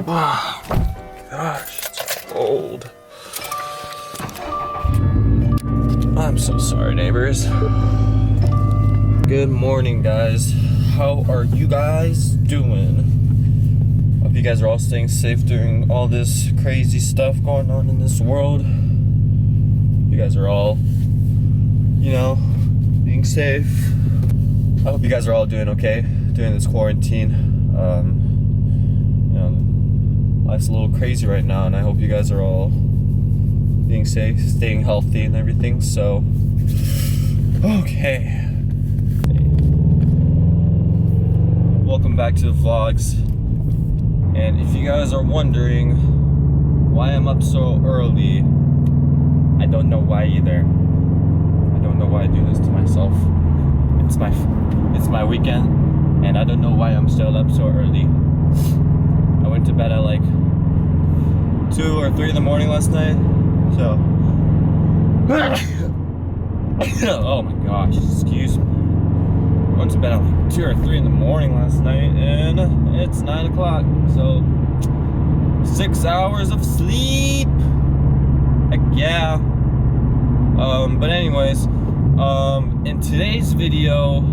Oh gosh, it's cold. I'm so sorry, neighbors. Good morning, guys. How are you guys doing? Hope you guys are all staying safe during all this crazy stuff going on in this world. You guys are all, being safe. I hope you guys are all doing okay during this quarantine. Life's a little crazy right now, and I hope you guys are all being safe, staying healthy and everything. So, okay. Welcome back to the vlogs. And if you guys are wondering why I'm up so early, I don't know why either. I don't know why I do this to myself. It's my weekend, and I don't know why I'm still up so early. I went to bed at like 2 or 3 in the morning last night. So, oh my gosh, excuse me. I went to bed at like 2 or 3 in the morning last night, and it's 9 o'clock. So, 6 hours of sleep. Heck yeah. But anyways, in today's video,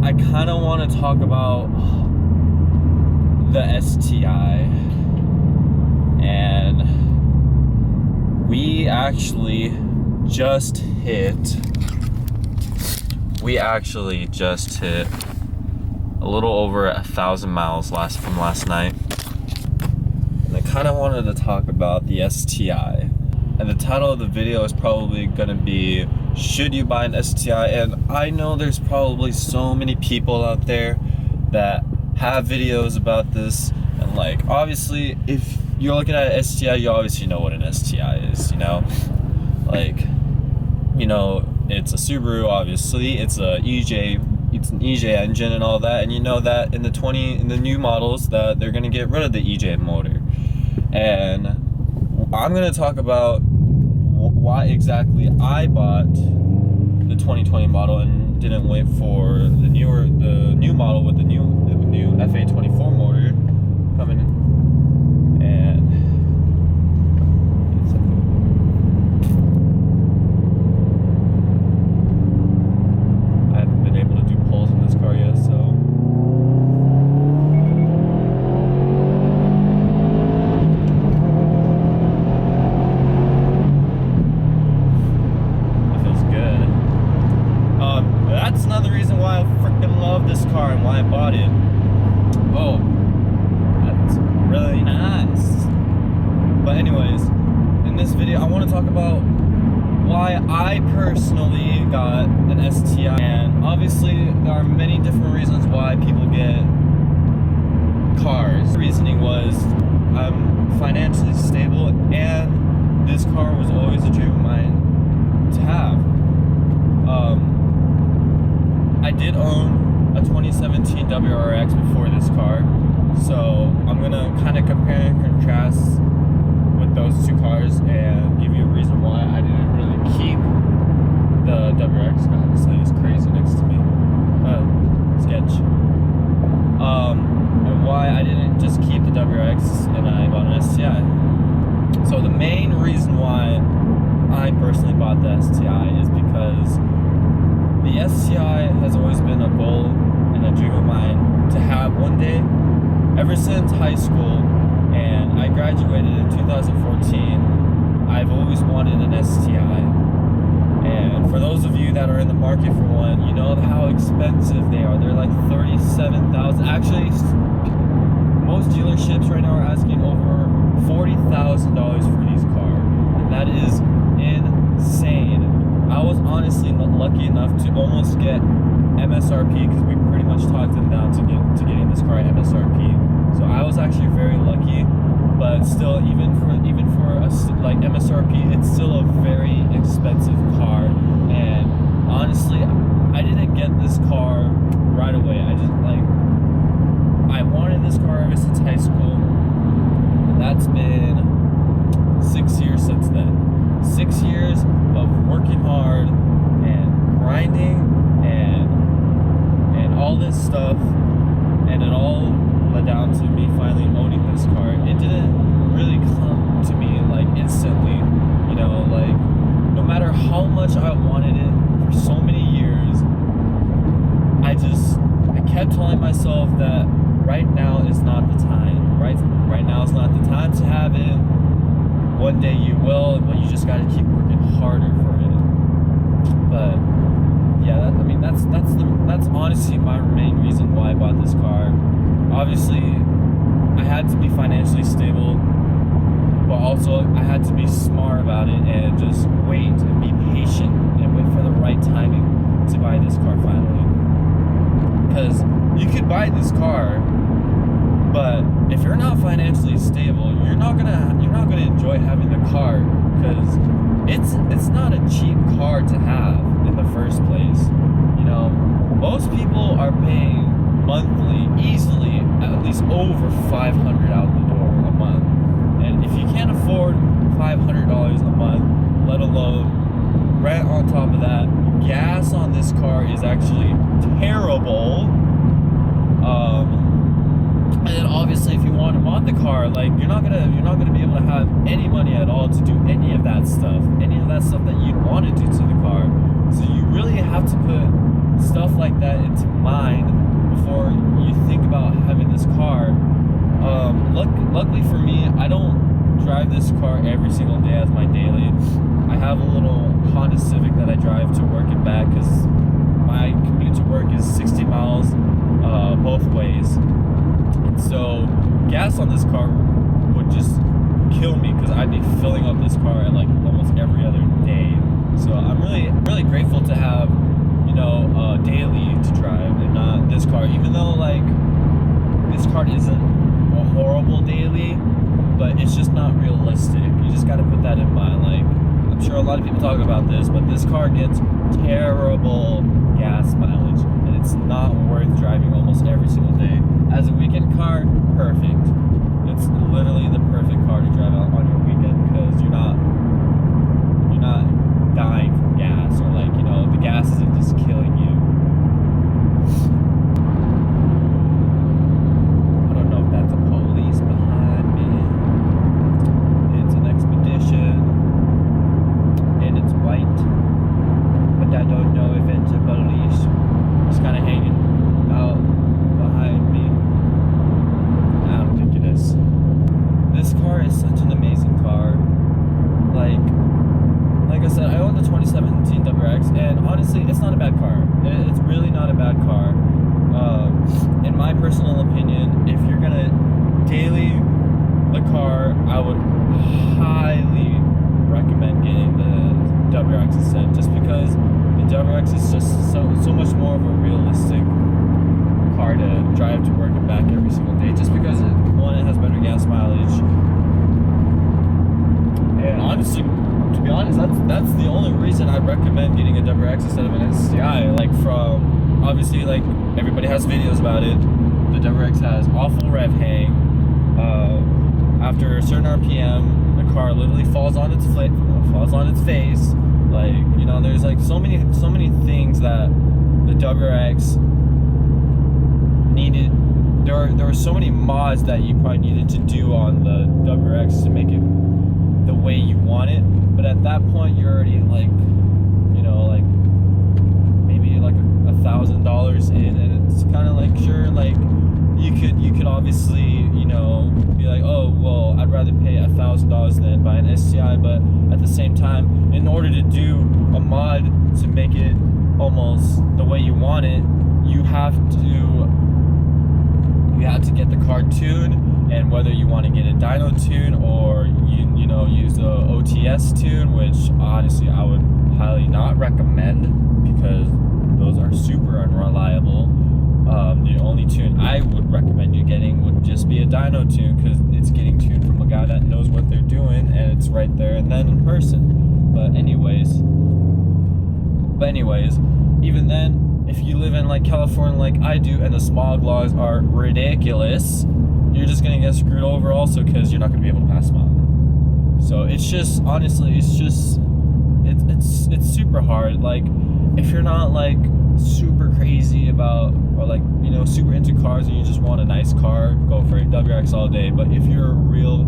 I kind of want to talk about the STI, and we actually just hit a little over 1,000 miles from last night, and I kind of wanted to talk about the STI. And the title of the video is probably gonna be, should you buy an STI? And I know there's probably so many people out there that have videos about this, and like, obviously if you're looking at an STI, you obviously know what an STI is, it's a Subaru, obviously, it's an EJ engine and all that, and you know that in the new models that they're gonna get rid of the EJ motor. And I'm gonna talk about why exactly I bought the 2020 model and didn't wait for the new model with the new FA24 motor coming in. And I haven't been able to do pulls in this car yet, so. That's another reason why I freaking love this car and why I bought it. Oh, that's really nice. But anyways, in this video, I want to talk about why I personally got an STI. And obviously, there are many different reasons why people get cars. The reasoning was I'm financially stable, and this car was always a dream of mine to have. I did own a 2017 WRX before this car, so I'm gonna kind of compare and contrast with those two cars and give you a reason why I didn't really keep the WRX. God, this thing is crazy next to me. Sketch. And why I didn't just keep the WRX and I bought an STI. So the main reason why I personally bought the STI is because the STI has always been a goal and a dream of mine to have one day. Ever since high school, and I graduated in 2014, I've always wanted an STI. And for those of you that are in the market for one, you know how expensive they are. They're like $37,000. Actually, most dealerships right now are asking over $40,000 for these cars, and that is insane. I was honestly lucky enough to almost get MSRP, because we pretty much talked them down to getting this car at MSRP. So I was actually very lucky, but still, even for like MSRP, it's still a very expensive car. And honestly, I didn't get this car right away. I wanted this car ever since high school, and that's been 6 years since then. 6 years of working hard and grinding and all this stuff, and it all led down to much I wanted it for so many years. I kept telling myself that right now is not the time. Right now is not the time to have it. One day you will, but you just got to keep working harder for it. But yeah, that's honestly my main reason why I bought this car. Obviously, I had to be financially stable, but also I had to be smart about it and just wait and be patient and wait for the right timing to buy this car finally. Because you could buy this car, but if you're not financially stable, you're not gonna enjoy having the car, because it's not a cheap car to have in the first place. You know, most people are paying monthly easily at least over $500 out the door a month, and if you can't afford $500 a month, let alone rent on top of that, gas on this car is actually terrible. And then obviously, if you want to mod the car, like you're not gonna be able to have any money at all to do any of that stuff that you'd want to do to the car. So you really have to put stuff like that into mind before you think about having this car. Luckily for me, I don't drive this car every single day as my daily. I have a little Honda Civic that I drive to work and back, because my commute to work is 60 miles both ways. And so gas on this car would just kill me, because I'd be filling up this car at like almost every other day. So I'm really grateful to have, you know, daily to drive and not this car, even though like this car isn't a horrible daily, but it's just not realistic. You just got to put that in mind. Like, I'm sure a lot of people talk about this, but this car gets terrible gas mileage, and it's not worth driving almost every single day. As a weekend car, perfect. It's literally the perfect car to drive out on your weekend, because you're not dying from gas, or like, you know, the gas isn't just killing you. I don't know if that's a police behind me. It's an Expedition, and it's white, but I don't know if it's a police. It's kind of hanging out behind me. I don't think it is. This car is such an amazing car. Like I said, I own the 2017 WRX, and honestly, it's not a bad car. It's really not a bad car. In my personal opinion, if you're gonna daily the car, I would highly recommend getting the WRX instead, just because the WRX is just so much more of a realistic car to drive to work and back every single day, just because it has better gas mileage. And honestly, to be honest, that's the only reason I'd recommend getting a WRX instead of an STI. Like, from obviously, like, everybody has videos about it. The WRX has awful rev hang. After a certain RPM, the car literally falls on its face. Like, you know, there's like so many things that the WRX needed. There were so many mods that you probably needed to do on the WRX to make it the way you want it. But at that point, you're already like, you know, like maybe like $1,000 in, and it's kind of like, sure, like you could obviously, you know, be like, oh well, I'd rather pay $1,000 than buy an STI. But at the same time, in order to do a mod to make it almost the way you want it, you have to get the car tuned, and whether you want to get a dyno tune or you know, use the OTS tune, which honestly I would highly not recommend, because those are super unreliable. The only tune I would recommend you getting would just be a dyno tune, because it's getting tuned from a guy that knows what they're doing, and it's right there and then in person. But anyways, even then, if you live in like California like I do, and the smog laws are ridiculous, you're just gonna get screwed over also, because you're not gonna be able to pass smog. So it's just, honestly, it's super hard. Like, if you're not like super crazy about, or like, you know, super into cars and you just want a nice car, go for it, WRX all day. But if you're a real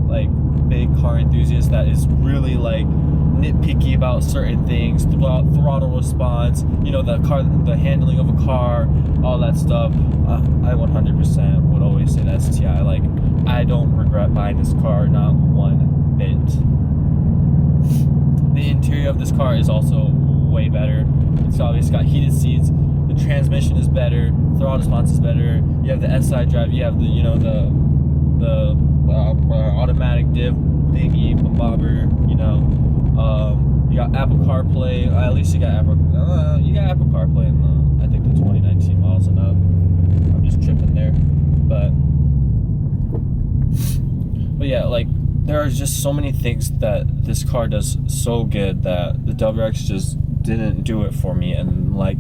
like big car enthusiast that is really like nitpicky about certain things, throttle response, you know, the handling of a car, all that stuff, I 100% would always say the STI. Like, I don't regret buying this car, not one bit. The interior of this car is also way better. It's obviously got heated seats. The transmission is better. Throttle response is better. You have the SI drive. You have the, you know, the automatic diff thingy, bobber. You know, you got Apple CarPlay. At least you got Apple CarPlay in the, I think, the 2019 models and up. I'm just tripping there, but yeah, like, there are just so many things that this car does so good that the WRX just didn't do it for me. And like,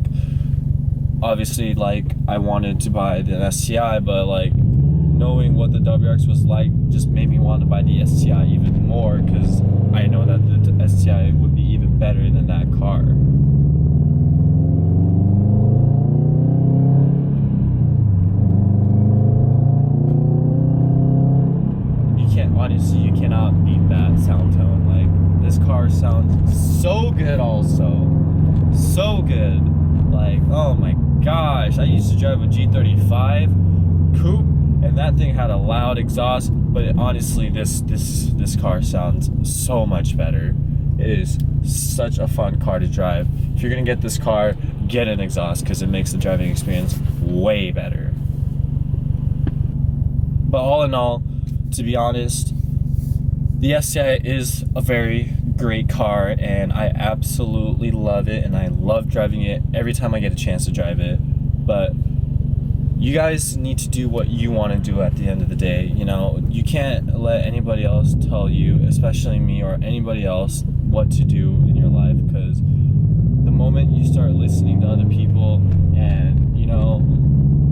obviously, like, I wanted to buy the STI, but like, knowing what the WRX was like just made me want to buy the STI even more, because I know that the STI would be even better than that car. Honestly, you cannot beat that sound tone. Like, this car sounds so good also. So good. Like, oh my gosh. I used to drive a G35 coupe, and that thing had a loud exhaust, but honestly, this car sounds so much better. It is such a fun car to drive. If you're gonna get this car, get an exhaust, because it makes the driving experience way better. But all in all, to be honest, the STI is a very great car, and I absolutely love it, and I love driving it every time I get a chance to drive it. But you guys need to do what you want to do at the end of the day. You know, you can't let anybody else tell you, especially me or anybody else, what to do in your life, because the moment you start listening to other people, and, you know,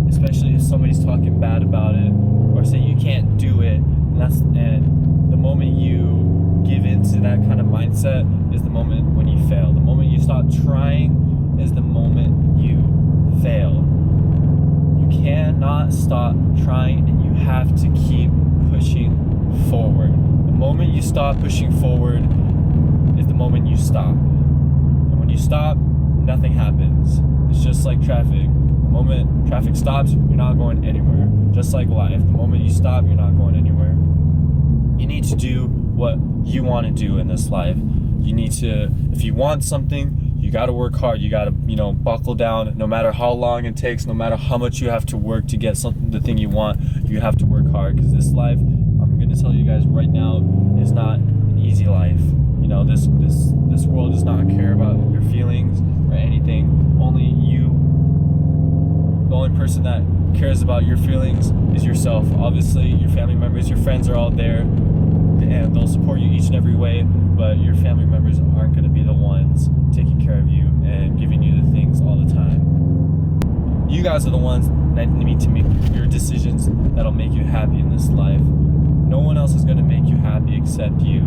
especially if somebody's talking bad about it or saying you can't do it, and the moment you give into that kind of mindset is the moment when you fail. The moment you stop trying is the moment you fail. You cannot stop trying, and you have to keep pushing forward. The moment you stop pushing forward is the moment you stop. And when you stop, nothing happens. It's just like traffic. The moment traffic stops, you're not going anywhere. Just like life. The moment you stop, you're not going anywhere. You need to do what you want to do in this life. You need to, if you want something, you got to work hard. You got to, you know, buckle down. No matter how long it takes, no matter how much you have to work to get something, the thing you want, you have to work hard. Because this life, I'm going to tell you guys right now, is not an easy life. You know, this world does not care about your feelings or anything. Only you. The only person that cares about your feelings is yourself. Obviously, your family members, your friends are all there, and they'll support you each and every way, but your family members aren't going to be the ones taking care of you and giving you the things all the time. You guys are the ones that need to make your decisions that'll make you happy in this life. No one else is going to make you happy except you.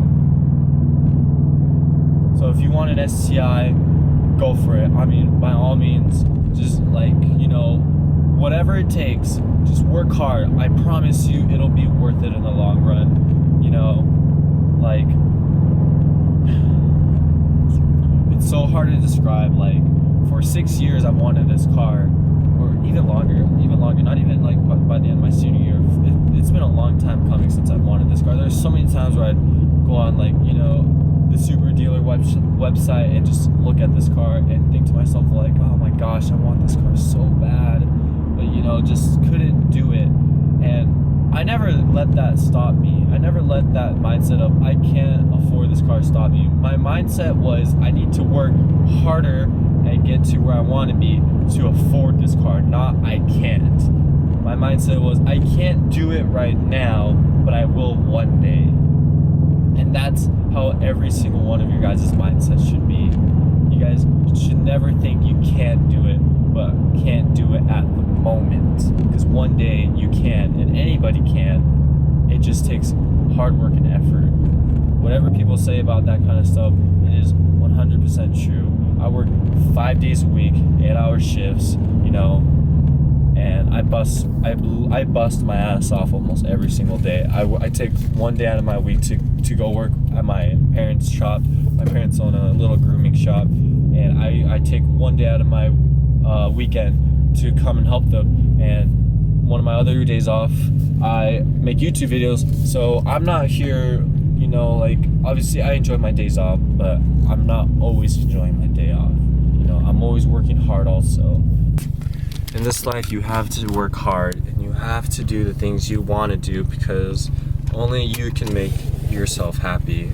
So if you want an STI, go for it. I mean, by all means, just, like, you know, whatever it takes, just work hard. I promise you it'll be worth it in the long run. You know, like, it's so hard to describe. Like, for 6 years I've wanted this car, or even longer, not even like by the end of my senior year. It's been a long time coming since I've wanted this car. There's so many times where I'd go on, like, you know, the Super Dealer website and just look at this car and think to myself, like, oh my gosh, I want this car so bad, but, you know, just couldn't do it. And I never let that stop me. I never let that mindset of I can't afford this car stop me. My mindset was I need to work harder and get to where I want to be to afford this car, not I can't. My mindset was I can't do it right now, but I will one day. And that's how every single one of your guys' mindset should be. You guys should never think you can't do it, but can't do it at the moment. Because one day you can, and anybody can. It just takes hard work and effort. Whatever people say about that kind of stuff, it is 100% true. I work 5 days a week, 8-hour shifts, you know, and I bust my ass off almost every single day. I take one day out of my week to go work at my parents' shop. My parents own a little grooming shop, and I take one day out of my weekend to come and help them. And one of my other days off, I make YouTube videos. So I'm not here, you know, like, obviously I enjoy my days off, but I'm not always enjoying my day off. You know, I'm always working hard also. In this life, you have to work hard, and you have to do the things you want to do, because only you can make yourself happy.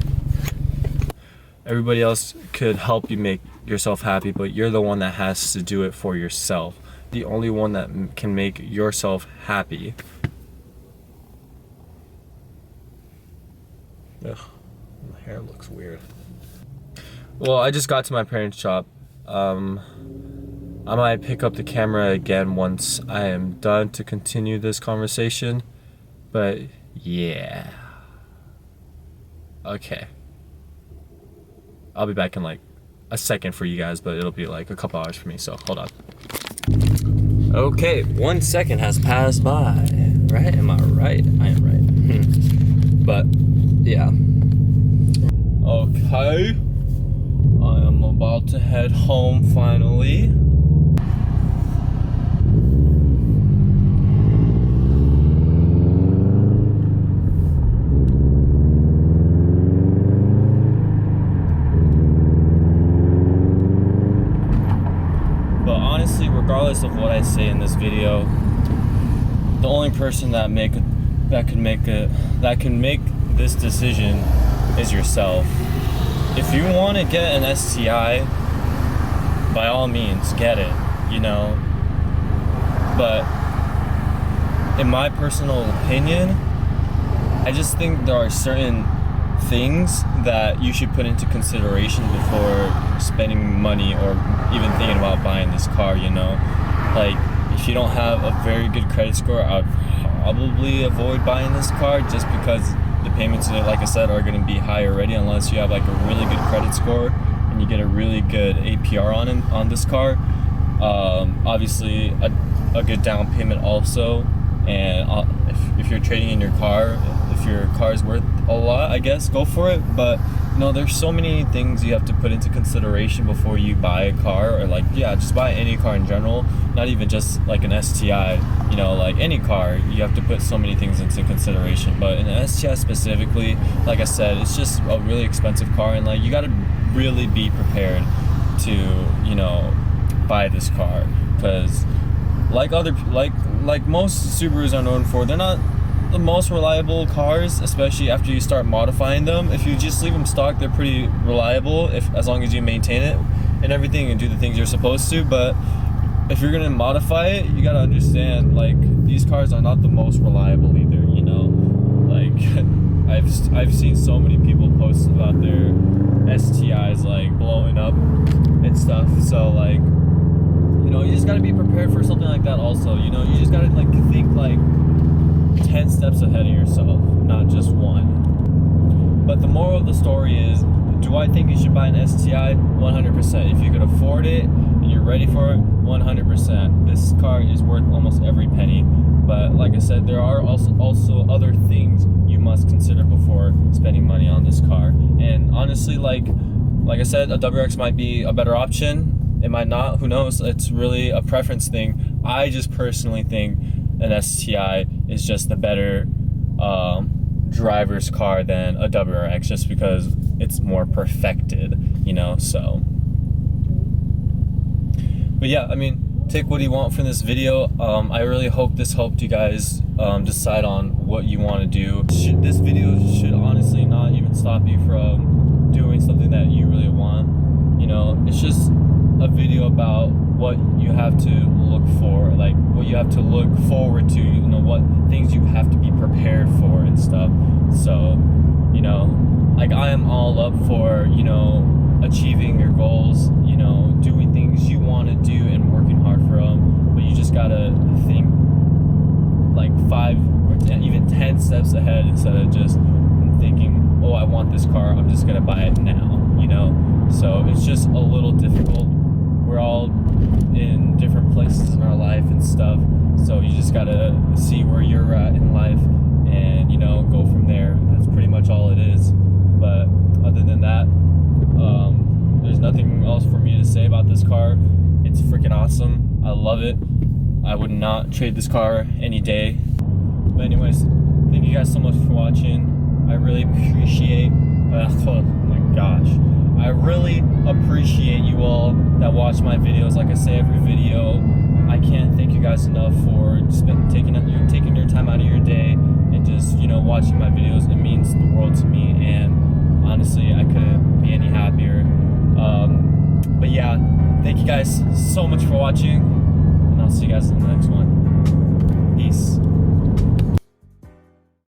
Everybody else could help you make yourself happy, but you're the one that has to do it for yourself. The only one that can make yourself happy. Ugh, my hair looks weird. Well, I just got to my parents' shop. I might pick up the camera again once I am done to continue this conversation, but yeah. Okay. I'll be back in like a second for you guys, but it'll be like a couple hours for me, so hold on. Okay, 1 second has passed by, right? Am I right? I am right. But yeah. Okay. I am about to head home finally. Regardless of what I say in this video, the only person that can make this decision is yourself. If you want to get an STI, by all means, get it, you know. But in my personal opinion, I just think there are certain things that you should put into consideration before spending money or even thinking about buying this car, you know. Like, if you don't have a very good credit score, I would probably avoid buying this car, just because the payments, like I said, are going to be high already, unless you have like a really good credit score and you get a really good APR on this car. Obviously a good down payment also, and if you're trading in your car, if your car is worth a lot, I guess go for it. But you know, there's so many things you have to put into consideration before you buy a car, or like, yeah, just buy any car in general, not even just like an STI, you know, like any car, you have to put so many things into consideration. But in an STI specifically, like I said, it's just a really expensive car, and like, you got to really be prepared to, you know, buy this car, because like most Subarus are known for, they're not the most reliable cars, especially after you start modifying them. If you just leave them stock, they're pretty reliable, as long as you maintain it and everything and do the things you're supposed to. But if you're gonna modify it, you gotta understand, like, these cars are not the most reliable either, you know. Like, I've seen so many people post about their STIs like blowing up and stuff. So like, you know, you just gotta be prepared for something like that also. You know, you just gotta like think like 10 steps ahead of yourself, not just one. But the moral of the story is, do I think you should buy an STI? 100%. If you could afford it and you're ready for it, 100%. This car is worth almost every penny. But like I said, there are also other things you must consider before spending money on this car. And honestly, like I said, a WRX might be a better option. It might not, who knows? It's really a preference thing. I just personally think an STI is just the better driver's car than a WRX, just because it's more perfected, you know. So, but yeah, I mean, take what you want from this video. I really hope this helped you guys decide on what you want to do. This video should honestly not even stop you from doing something that you really want. You know, it's just a video about what you have to look for, like what you have to look forward to, you know, what things you have to be prepared for and stuff. So, you know, like, I am all up for, you know, achieving your goals, you know, doing things you want to do and working hard for them. But you just gotta think like 5 or 10, even 10 steps ahead, instead of just thinking, oh, I want this car, I'm just gonna buy it now, you know. So it's just a little difficult. We're all in different places in our life and stuff, So you just gotta see where you're at in life and, you know, go from there. That's pretty much all it is. But other than that, there's nothing else for me to say about this car. It's freaking awesome. I love it. I would not trade this car any day. But anyways, thank you guys so much for watching. I really appreciate, oh my gosh. I really appreciate you all that watch my videos. Like I say every video, I can't thank you guys enough for taking your time out of your day and just, you know, watching my videos. It means the world to me, and honestly, I couldn't be any happier. But yeah, thank you guys so much for watching, and I'll see you guys in the next one. Peace.